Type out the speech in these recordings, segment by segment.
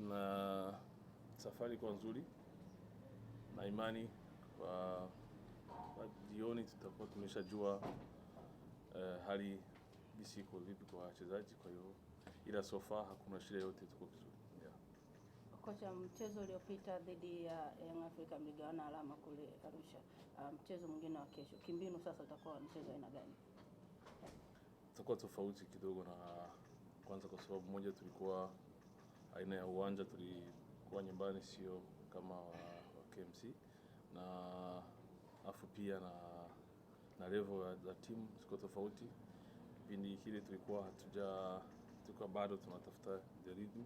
tuna safari kwa nzuri na imani kwa jioni tutakuwa tumeshajua hali iko vipi kwa wachezaji. Kwa hiyo ila so far hakuna shida yote, tuko vizuri. Kocha, mchezo uliopita dhidi ya Young Africa mligawana alama kule Arusha. Mchezo mwingine wa kesho, kimbinu sasa utakuwa mchezo aina gani? Utakuwa tofauti kidogo, na kwanza kwa sababu moja tulikuwa aina ya uwanja, tulikuwa nyumbani, sio kama wa KMC, na afu pia na level za timu ziko tofauti. Kipindi kile tulikuwa bado tunatafuta the rhythm,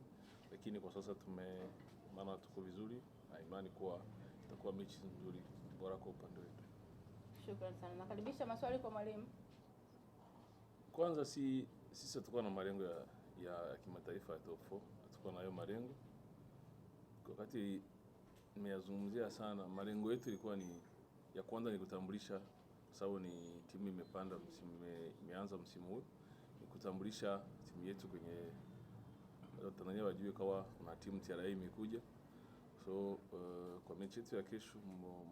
lakini kwa sasa maana tuko vizuri na imani kuwa itakuwa mechi nzuri bora kwa upande wetu. Shukrani sana. Nakaribisha maswali kwa mwalimu. Kwanza sisi tutakuwa na malengo ya kimataifa ya top 4, tutakuwa na hayo malengo. Wakati nimeyazungumzia sana, malengo yetu ilikuwa ni ya kwanza ni kutambulisha, sababu ni timu imepanda imeanza msimu huu, ni kutambulisha timu yetu kwenye Tanzania, wajue kawa kuna timu TRA imekuja. So kwa mechi yetu ya kesho,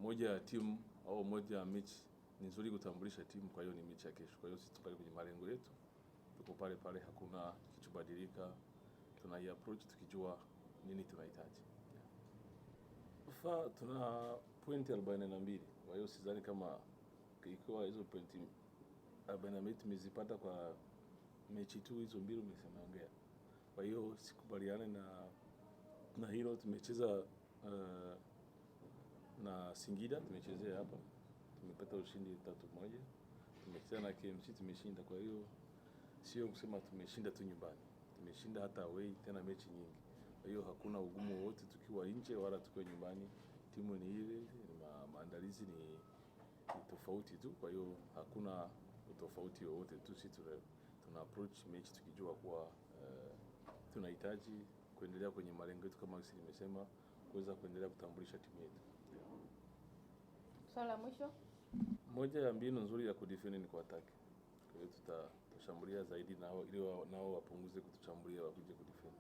moja ya timu au moja ya mechi ni nzuri kutambulisha timu, kwa hiyo ni mechi ya kesho. Kwa hiyo sisi tuko kwenye malengo yetu, tuko pale, hakuna kichobadilika. Tuna approach tukijua nini tunahitaji. Tuna pointi 42. Kwa hiyo sidhani kama ikiwa hizo pointi 42 tumezipata kwa mechi tu hizo mbili umesemaongea. Kwa hiyo sikubaliane na hilo. Tumecheza na Singida, tumechezea hapa, tumepata ushindi 3-1. Tumecheza na KMC, tumeshinda. Kwa hiyo sio kusema tumeshinda tu nyumbani, tumeshinda hata away, tena mechi nyingi. Kwa hiyo hakuna ugumu wote tukiwa nje wala tukiwa nyumbani. Timu ni ile, maandalizi ni tofauti tu. Kwa hiyo hakuna utofauti wowote tu. Sisi tuna approach mechi tukijua kuwa tunahitaji kuendelea kwenye malengo yetu, kama sisi nimesema, kuweza kuendelea kutambulisha timu yetu. Swala la mwisho, moja ya mbinu nzuri ya kudefend ni kuattack. Kwa hiyo tutashambulia zaidi, ili nao wapunguze kutushambulia, wakuje kudefend.